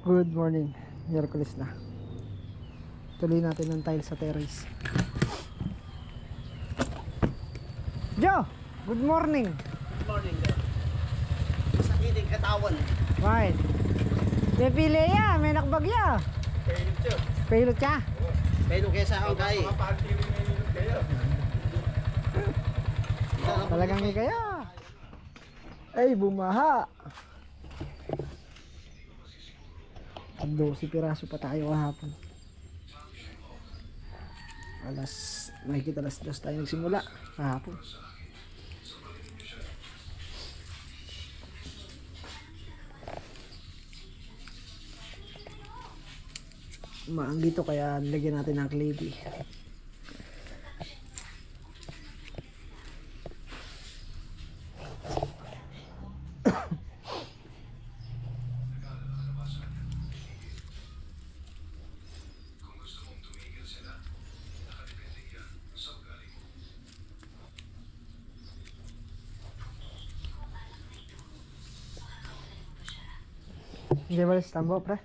Good morning, Miyerkules na. Tuloy natin ng tile sa terrace. Joe, good morning. Good morning. Sakiting katawan. Right. May pili ya, may nakbagya. Pailot siya. Pailot siya. Pailot kaya sa akin kaya. Talagang may kaya. Ay, bumaha. 12 piraso pa tayo kahapon. Makikita alas 2 tayo nagsimula kahapon. Maang dito kaya lagyan natin ng clay. Hindi ba tambo, pre?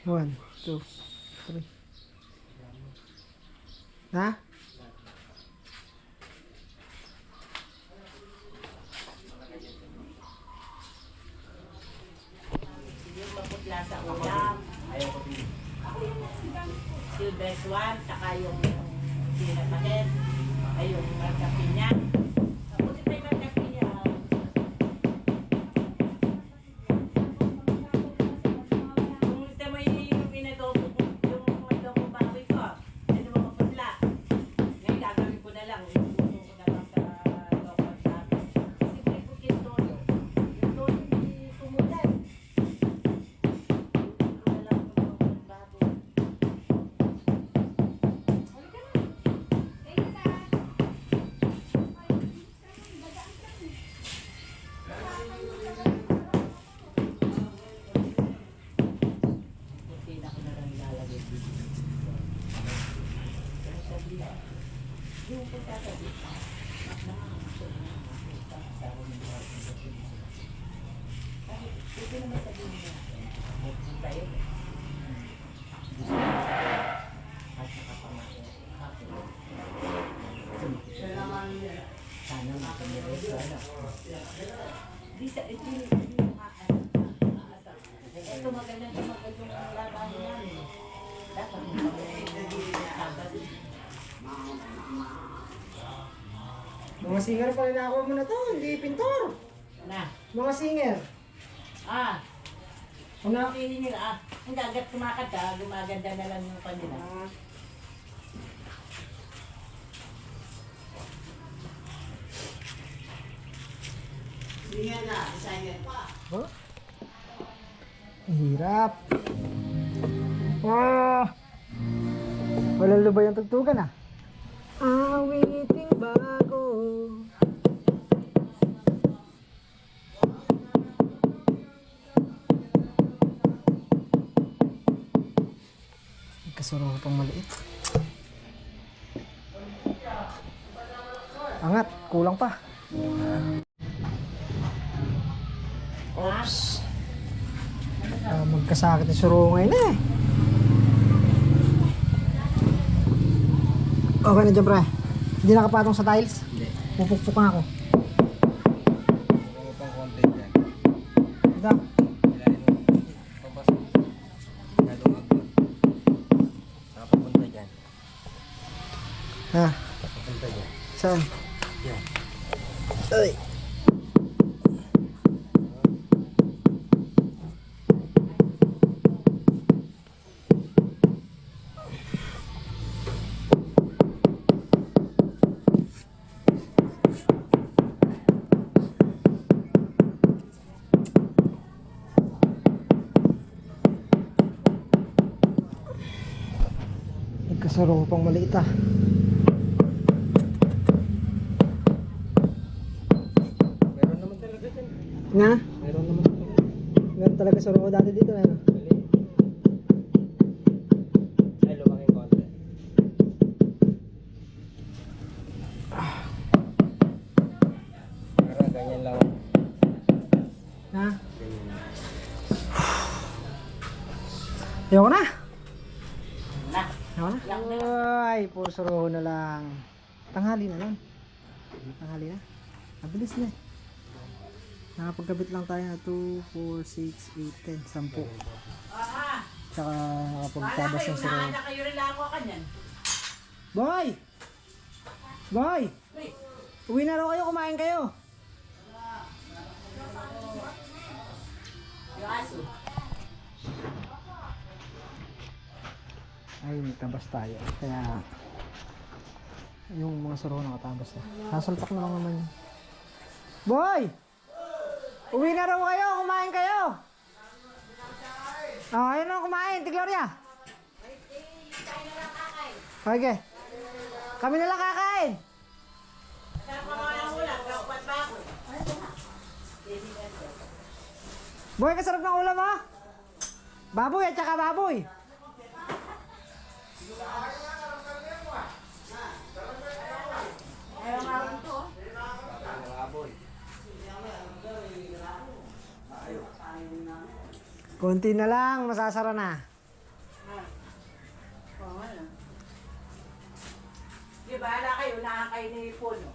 One, two, three. Ha? Yung maputla sa ulam. Ayaw ko din. Silvestre 1, saka yung pinapakit. Ay yung markapinya. Kaputi pa yung markapinya. Kung gusto mo yung pinadobo ko, yung madobo baboy ko, ano mo maputla. Ngayon gagawin ko na lang. Ibubuto ko na lang sa local shop. Kasi may pukin toyo. Yung toyo hindi tumulan. Ito magandang laban namin. Dapat Mga singer pala na ako mo na to, hindi pintor. na. Mga singer. Kung napili nila, ang gagat kumakanta, gumaganda na lang yung kanila. Sige na, designer pa. Oh? Hirap. Oh! Walang lubay ang tugtugan ah. Awiting bago. Kasuro ko pang maliit. Angat, kulang pa. Oops. Magkasakit na suro ngayon eh. Okay na dyan, pre. Hindi nakapatong sa tiles? Hindi. Pupukpuk na ako. Huwag pang konti dyan. Ito. Ilalim mo. Papasok. Galong agad. Saka papunta dyan. Ha? Papunta dyan. Saan? Yan. Ay. Nagkasaro pang maliit ah. Meron naman talaga dyan. Nga? Meron naman talaga. Meron talaga saro dati dito ano? Ay, lumaking konti. Ayoko na. Na. Ayoko na. Lang na. Ay, puro suruho na lang. Tanghali na lang. Tanghali na. Mabilis na eh. Nakapagkabit lang tayo na 2, 4, 6, 8, 10, 10. Ah, Tsaka bahala nakapagtabas kayo, ng suruho. naana kayo rin lang ako kanyan. Boy! Boy! Uy, Uwi na raw kayo, kumain kayo. yung aso. Ay, may tabas tayo. Kaya, yung mga suruho nakatabas na. Sasalpak na lang naman yun. Boy! Uwi na raw kayo, kumain kayo. Ah, ayun na kumain, Ti Gloria. Okay. Kami na lang kakain. Sarap pa mga ng ulam, kaupat ba ako? Boy, kasarap ng ulam mo? Baboy at saka baboy. Ayaw nga rin to. Konti na lang, masasara na. Oo nga lang. Di bahala kayo, nakakay ni Puno.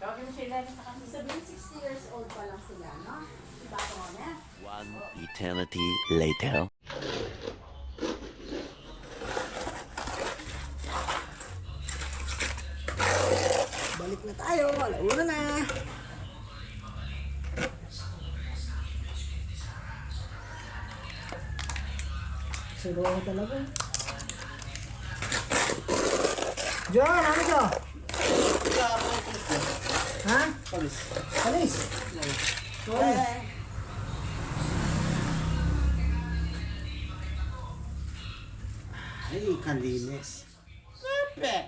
Tawagin mo sila sa kanila. Sabihin 60 years old pa lang sila, no? Diba ako na? One eternity later. Balik na tayo, alauna na. Suruho talaga. John, ano to? Ha? Palis. Palis? Sorry. Ay, kalinis. Perfect.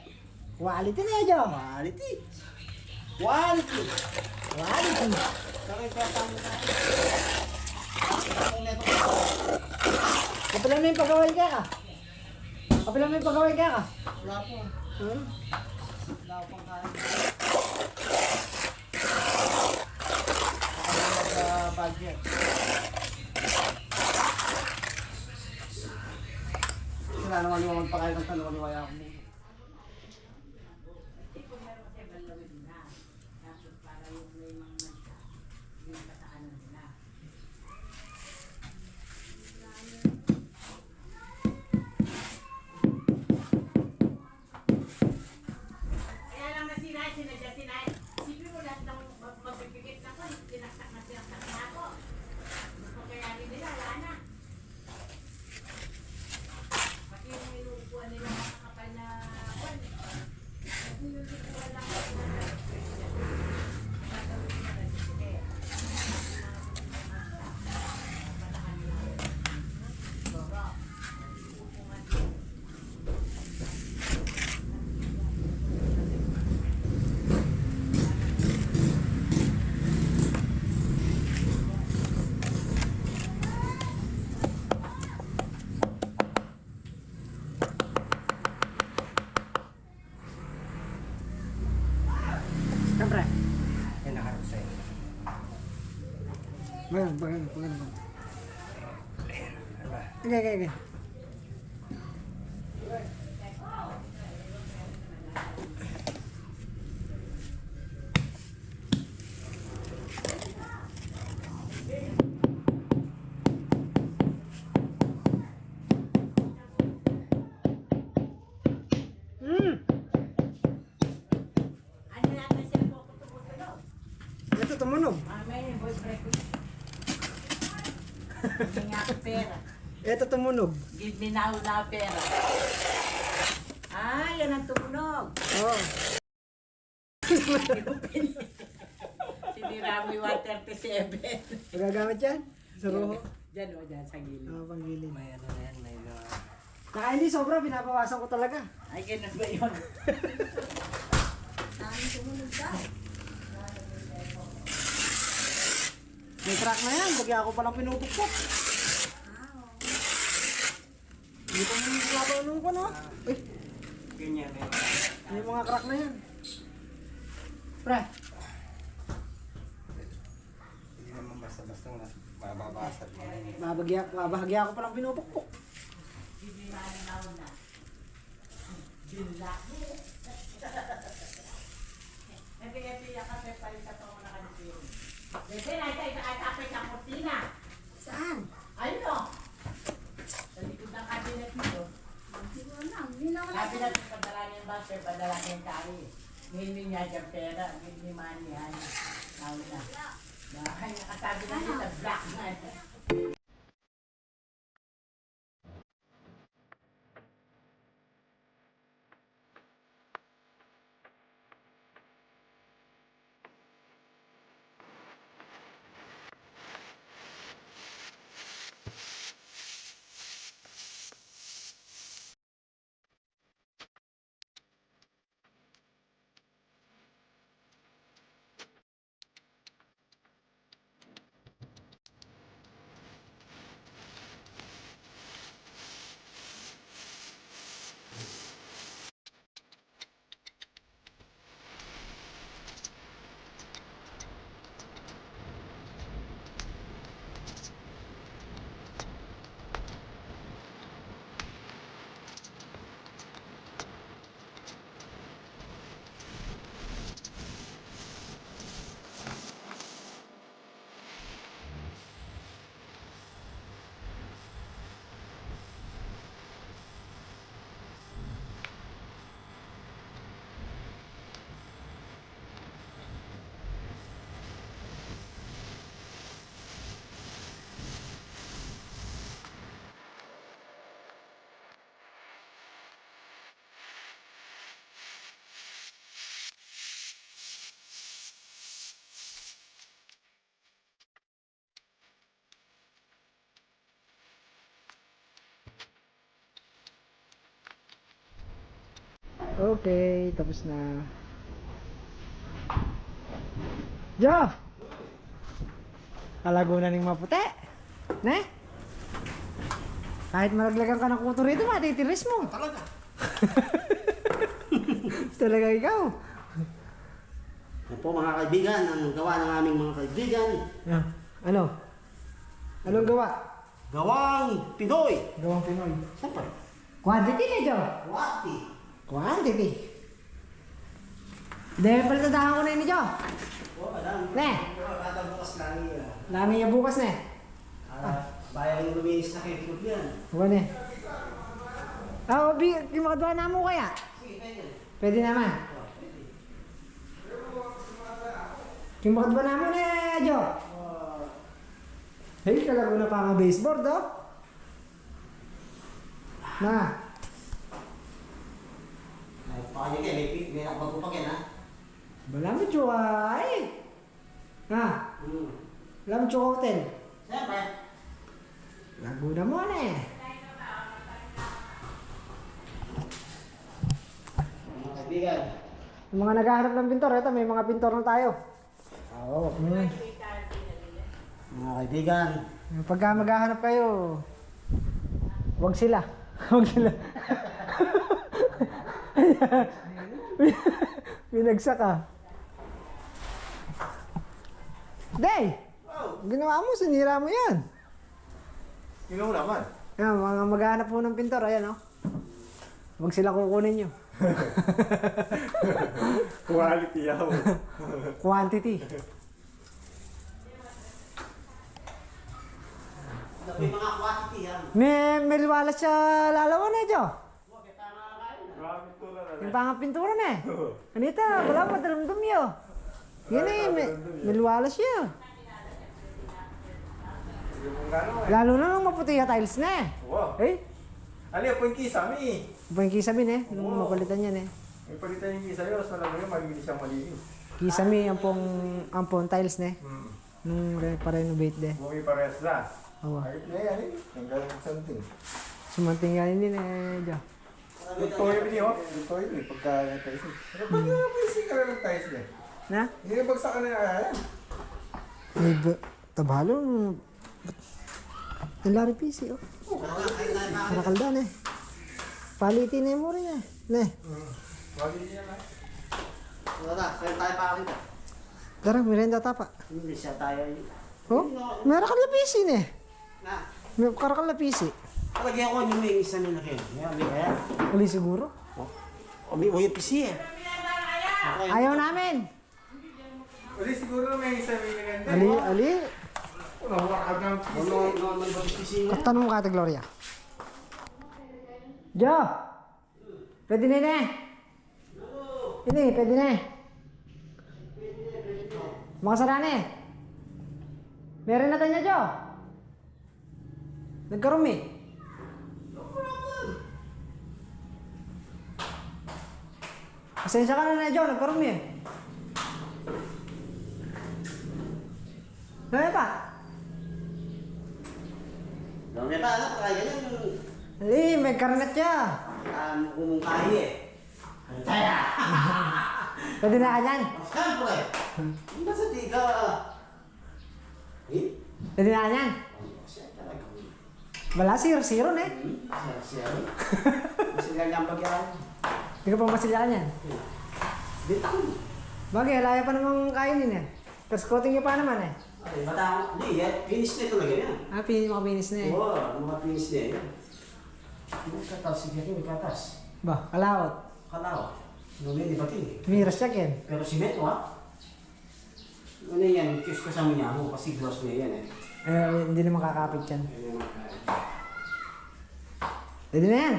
Quality na yun, John. Quality. Quality. Quality. Kapila mo yung pagaway ka ka? Kapila mo yung pagaway ka ka? Wala po. Hmm? Wala po pang kain. Budget. Wala naman yung magpakain ng tanong ni Waya ako muna. Kaya lang na sinay. Sipin mo lahat ng mapipikit na ko, sinaksak na ako. Gusto kaya nila, wala na. Pati yung inuupuan nila makakapal na kwan. Kasi yung inuupuan lang ako na gagawin nila na sige. Siyempre. Yan nakarap sa'yo. Ngayon, bagay. Okay. Ano natin siya po kutukutulo? Ito tumunog. Mamaya yung boyfriend ko. Hindi nga ako pera. Ito tumunog. Give me now na pera. Ah, yan ang tumunog. Oo. Sinira mo yung 137. Magagamit yan? Sa roho? Diyan o, dyan sa gilid. Oo, panggilid. May ano na yan, may na... Naka hindi sobra, pinabawasan ko talaga. Ay, ganun ba yun? Namin sumunod ka. May crack na yan, bagay ako palang pinupukpok. Hindi pa mo yung nung ko, no? Eh, Ganyan, may Yung mga crack na yan. Pre. Hindi naman basta-basta wala. Mababasag mo. Mabahagya ko palang pinupukpok. Saan? Ayun o. Sa likod ng cabinet nito. Hindi ko alam. Hindi na wala. Sabi natin padala niya yung basher, padala niya yung kari. Hindi niya dyan pera, hindi money yan. Tawag na. Ay, nakasabi na siya sa black na. Okay, tapos na. Jo! Kalago na ning maputi. Ne? Kahit malaglagan ka ng kuto rito, matitiris mo. Talaga. Talaga ikaw. Yan po mga kaibigan, ang gawa ng aming mga kaibigan. Ah, ano? Anong gawa? Gawang Pinoy. Gawang Pinoy. Siyempre. Quantity na, Jo. Wati. Quantity. Dahil palitadahan ko na yun, Jo. Oo, alam. Ne? Kada bukas lang yan. Lami niya bukas na eh. Bayan yung luminis na kayo club yan. Huwag na eh. Ah, yung makadwa na mo kaya? Sige, kaya. Pwede naman. Yung makadwa na mo na, Jo. Hey, kalago na pa nga baseboard, oh. Na. Ay, pakanya kayo, may nakapag pa kayo, ha? Wala mo, Jo, ay. Ha? Wala mo, Jo, hotel. Siyempre. Laguna mo na eh. Mga kaibigan. Yung mga naghahanap ng pintor, ito may mga pintor na tayo. Oo. Mga kaibigan. Pagka maghahanap kayo, wag sila. Wag sila. Binagsak ka. Day! Ginawa mo, sinira mo yan. Sino mo naman? Yan, mga maghahanap po ng pintor, ayan o. Huwag sila kukunin nyo. Quality yaw. Quantity. May mga quantity yan. May liwalas siya lalawan eh, Jo. Yung pang pintura na eh. Anita, wala pa daramdam yun. Yan eh, may liwalas siya. Lalo na nung maputi yung tiles na eh. Wow. Eh, Ano yung point kisame? yung kisame eh. Nung mapalitan yan eh. May palitan yung kisa yun, so alam mo yun, malinis siyang malinis. Kisame ang pong tiles na eh. Nung pa-renovate de. Bumi parehas na. Oo. Kahit na yan eh, ang galing something. Sumantingan din eh, Jo. Ito yung niyo, ito yung pagka tayo. Pero pag napising ka na ng tiles niya, Na? hindi na bagsak ka na yan. May tabalo. Ang lari PC oh. Narakaldan eh. Palitin eh mo rin eh. Ne. Wagi niya lang. Wala na, kaya tayo pa kita. Darang, merenda tapa. Hindi siya tayo. Oh, meron ka lapisin eh. Na, May karakal lapisi. palagyan ko yung may isa nila kayo. Yan, di kaya. Uli siguro. O may uwi PC eh. Okay. Ayaw namin. Uli siguro may isa may naganda. Ali. Wakag ng piso. Ano ba yung PC niya? Tanong ka, Ate Gloria. Jo! Pwede na eh. Ini, pwede na eh. Makasaraan eh. Meron na tayo, Jo. Nagkarumi. Pasensya ka na, Jo. Nagkarumi eh. Ano pa? Dami pa, ano? Kaya ganyan. May karnet siya. Kumungkahi eh. Kaya! Pwede na ka dyan. Siyempre! Hindi ba sa di ka? Eh? Pwede na ka dyan. Siya talaga. Wala, 0-0 na eh. Siya. Masigal niyang bagyan. Hindi ka pa masilyakan yan. Bitang. Bagay, laya pa namang kainin eh. Tapos coating niya pa naman eh. Ay, batang. Hindi, finish na talaga yan. Makapinis na eh. Oo, mga finish na yan. May katas, sige ito, may katas. Ba, kalawot. Kalaw. Hindi ba ito? Miras check yan. Pero si Beto ha? Ano yan, kiss ko sa niya mo kasi gloss niya yan eh. Hindi naman kakapit yan. Pwede na yan.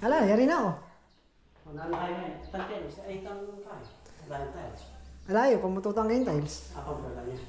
Ala, yari na ako. Wala na kayo na eh. Tantiyan, ay itang kayo. Wala na tayo. Alayo, pamututang kayong tiles. Ako, wala niya.